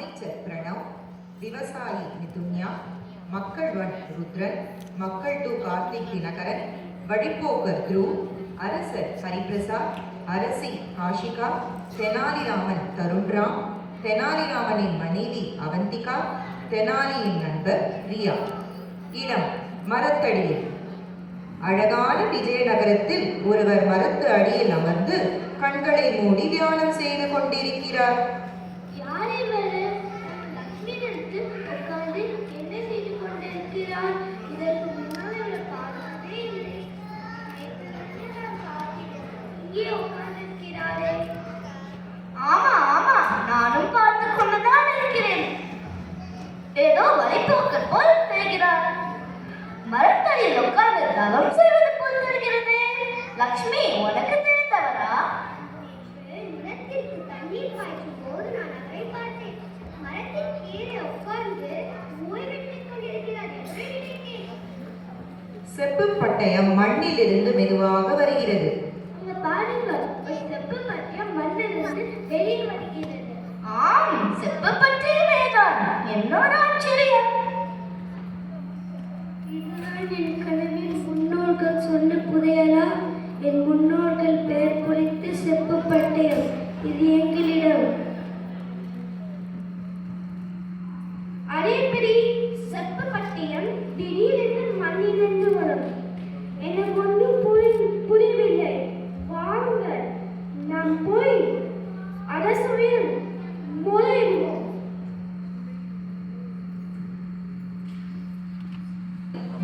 அமைச்சர் பிரணவ், விவசாயி மிதுன்யா, மக்கள் 1 ருத்ரன், மக்கள் 2 கார்த்திக் தினகரன், வழிப்போக்கர் த்ருவ், அரசர் ஹரிபிரசாத், அரசி காஷிகா, தெனாலிராமன் தருண்ராம், தெனாலிராமனின் மனைவி அவந்திகா, தெனாலியின் நண்பர் ரியா. இடம் மரத்தடியில். அழகான விஜயநகரத்தில் ஒருவர் மரத்து அடியில் அமர்ந்து கண்களை மூடி தியானம் செய்து கொண்டிருக்கிறார். ஆமா ஆமா, நானும் பார்த்து கொண்டுதான் இருக்கிறேன். ஏதோ வலைப்போக்கர் போல் தெரிகிறார். மரத்தடியில் உட்கார்ந்து தவம் செய்வது போல் தெரிகிறது. லக்ஷ்மி, உனக்கு தெரிந்தவரா? நிலத்திற்கு தண்ணீர் பாய்ச்சும் போது நான் அவரை பார்த்தேன். மரத்தின் கீழே உட்கார்ந்து ஓய்வெடுத்துக் கொண்டிருக்கிறார் என்று நினைத்தேன். செப்பு பட்டயம் மண்ணில் இருந்து மெதுவாக வருகிறது. பாருங்கள், ஒரு செப்பு பட்டயம் மண்ணிலிருந்து வெளியே வருகிறது. ஆம், செப்பு பட்டயமேதான். என்னோட ஆச்சரியம். இதுதான் என் கனவில் முன்னோர்கள் சொன்ன புதையலா? என் முன்னோர்கள் பெயர் பொறித்து செப்பு பட்டயம். இது எங்களிடம். அதே பெரிய செப்பு பட்டயம் திடீரென்று மண்ணிலிருந்து வரும். எனக்கு ஒன்றும் புரியவில்லை. வாருங்கள், நாம் போய் அரசுடன் முறையிடுவோம்.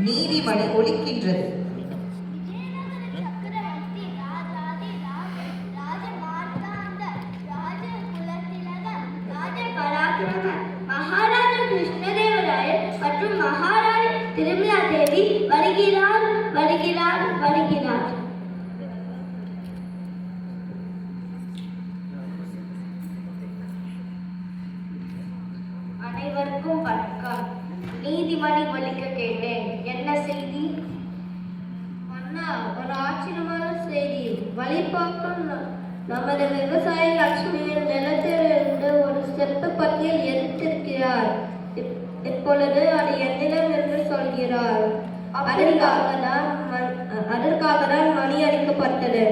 நீதிமணி ஒலிக்கின்றது. மகாராஜா கிருஷ்ணதேவராயர் மற்றும் மகாராணி திருமலா தேவி வருகிறார் வருகிறார் வருகிறார். அனைவருக்கும் வணக்கம். நீதிமணி ஒலிக்க கேட்டேன். என்ன செய்தி? அண்ணா, ஒரு ஆச்சரியமான செய்தி. வழிபாக்கம் நமது விவசாயி லட்சுமியின் நிலத்திலிருந்து ஒரு செப்பு பட்டியல் எடுத்திருக்கிறார். இப்பொழுது அது என்னிடம் என்று சொல்கிறார். அதற்காக தான் மணி அடிக்கப்பட்டது.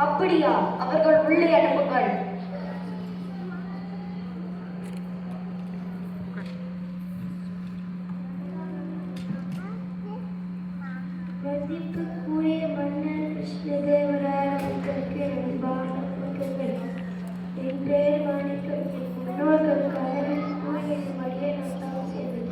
அப்படியா? அவர்கள் உள்ளே அனுப்புங்கள். மதிப்புக்குரிய மன்னர் கிருஷ்ணதேவராயர் அவர்களுக்கு அன்பான வணக்கங்கள். என் பெயர் மாணிக்கம். என் முன்னோர்கள் கனவில் கூறிய வழியை நான் தவம் செய்தேன்.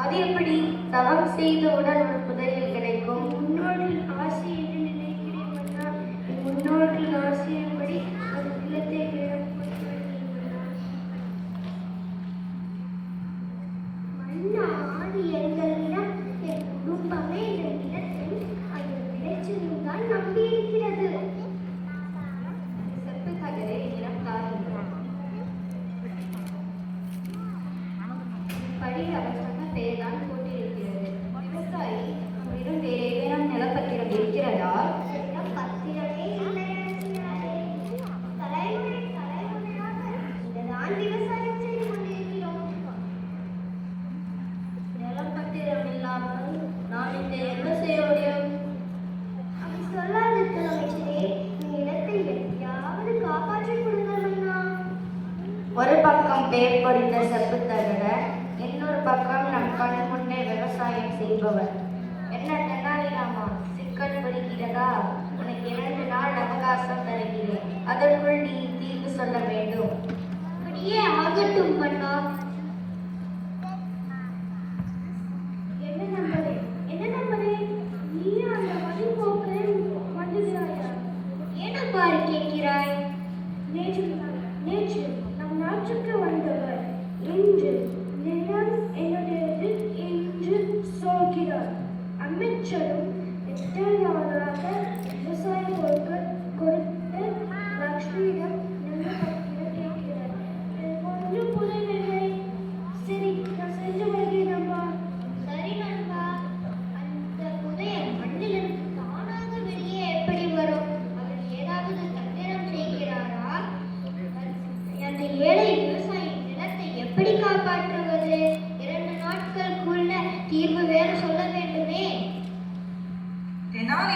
அது எப்படி? தவம் செய்தவுடன் ஒரு புதையல் கிடைக்கும்? முன்னோர்கள் ஆசை என்று நினைக்கிறேன் மன்னா. என் முன்னோர்கள் ஆசையபடி அது நிலத்தை மன்னா, ஆதி எங்களிடம் என் குடும்பமே இந்த நிலத்தை அது விளைச்சலும் தான் நம்பியிருக்கிறது. செப்பு தகரை நிறம் தாருங்கள். படி அவர் சொன்ன பெயர்தான் போட்டிருக்கிறது. விவசாயி, உங்களிடம் வேறு ஏதேனும் நிலப்பத்திரம் இருக்கிறதா? பத்திரமே இல்லை. தலைமுறை தலைமுறையாக இதுதான் விவசாயம் செய்து கொண்டிருக்கிறோம். நிலப்பத்திரம் இல்லாமல் நான் இங்கே என்ன செய்ய முடியும்? அப்படி சொல்லாதீர்கள் அமைச்சரே. நிலத்தை எப்படியாவது காப்பாற்றிக் கொடுங்கள் மன்னா. ஒரு பக்கம் பெயர் பொறித்த செப்பு தகர, இன்னொரு பக்கம் நம் கண் முன்னே விவசாயம் செய்பவர். என்ன தெனாலிராமா, சிக்கல் புரிகிறதா? உனக்கு 2 நாள் அவகாசம் தருகிறேன். அதற்குள் நீ தீர்வு சொல்ல வேண்டும். அப்படியே ஆகட்டும் மன்னா. என்ன நம்பரே, என்ன நம்பரே, நீ அந்த வழிபோக்கரை வந்துகிறாயா? ஏனப்பாரு கேட்கிறாய்? நேற்று நம் நாட்டுக்கு வந்தவர் இன்று நிலம் என்னுடையது என்று சொல்கிறார். அமைச்சரும் எட்டாவதாக விவசாய பொருட்கள் கொடுத்து லக்ஷ்மியிடம் நிலப்பத்திரம் கேட்கிறார். எனக்கு ஒன்றும் புரியவில்லை.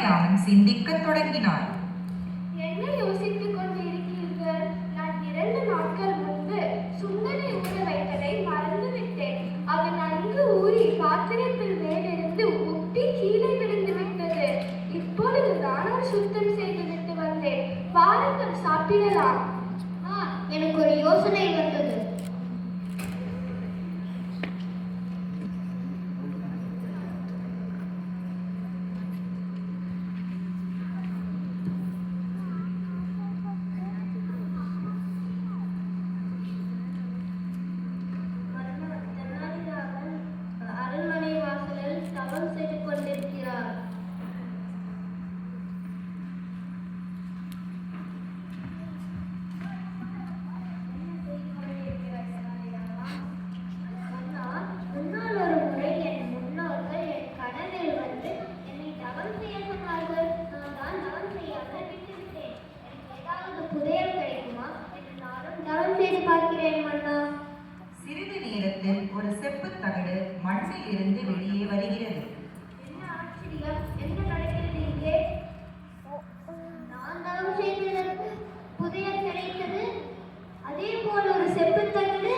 தெனாலிராமன் சிந்திக்கத் தொடங்கினார். என்ன யோசித்துக் கொண்டிருக்கிறீர்கள்? நான் 2 நாட்கள் முன்பு சுண்டனை ஊற வைத்ததை மறந்துவிட்டேன். அது நன்கு ஊறி பாத்திரத்தில் மேலிருந்து உப்பி கீழே விழுந்து விட்டது. இப்பொழுது நான் சுத்தம் செய்துவிட்டு வந்தேன். பாருங்கள், சாப்பிடலாம். எனக்கு ஒரு யோசனை வந்தது. தெனாலிராமன் அரண்மனை வாசலில் தவம் செய்து கொண்டிருக்கிறார். முன்னால் ஒரு முறை என் முன்னோர்கள் என் கனவில் வந்து என்னை தவம் செய்ய சொன்னார்கள். நான் தான் தவம் செய்யாமல் விட்டுவிட்டேன். எனக்கு ஏதாவது புதையல் கிடைக்குமா என்று நானும் தவம் செய்து பார்க்கிறேன் மன்னா. சிறிது நேரத்தில் ஒரு செப்புத் தகடு மண்ணில் இருந்து வெளியே வருகிறது. என்ன ஆச்சரியம்! என்ன நடக்கிறது இங்கே? நான் தவம் செய்ததற்கு புதையல் கிடைத்தது. அதே போல் ஒரு செப்புத் தகடு,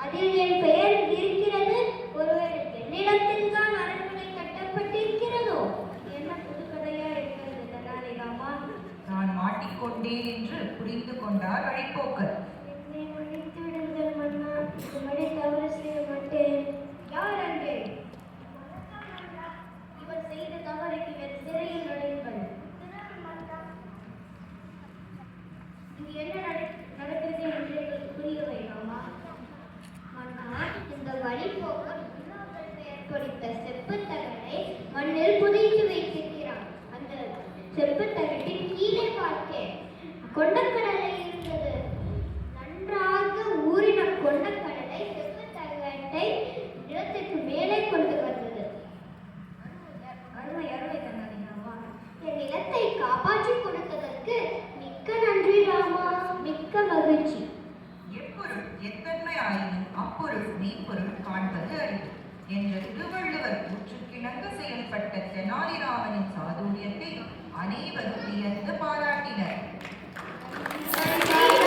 அதில் என் பெயர் இருக்கிறது. ஒருவேளை என்னிடத்தில் தான் அரண்மனை கட்டப்பட்டிருக்கிறதோ? என்ன புது கதையா இருக்கிறது தெனாலிராமா? நான் மாட்டிக்கொண்டேன் என்று புரிந்து கொண்டார் வழிப்போக்கர். என்னை மன்னித்து விடுங்கள் மன்னா. இதுவரை தவறு செய்ய மாட்டேன். யார் அங்கே? இவர் செய்த தவறுக்கு இவர் சிறையில் நுழையுங்கள். இங்கு என்ன நடக்கிறது என்று எங்களுக்கு புரிய வைக்காமா? மன்னா, இந்த வழிபோக்கர் முன்னோர்கள் பெயர் பொறித்த செப்புத் தகடை மண்ணில் புதைத்து வைத்திருக்கிறான். அந்த செப்புத் தகட்டின் கீழே பார்த்தேன் கொண்டக்கடலை இருந்தது. நன்றாக ஊறின கொண்டக்கடலை செப்புத் தகட்டை நிலத்திற்கு மேலே கொண்டு வந்தது. அருமை அருமை தெனாலிராமா. என் நிலத்தை காப்பாற்றி கொடுத்ததற்கு மிக்க நன்றி ராமா. மிக்க மகிழ்ச்சி. எப்பொருள் எத்தன்மை ஆயினும் அப்பொருள் மெய்ப்பொருள் காண்பது அறிவு என்ற திருவள்ளுவர் கூற்றுக்கிணங்க செயல்பட்ட தெனாலிராமனின் சாதுரியத்தை அனைவரும் வியந்து பாராட்டினர். நன்றி.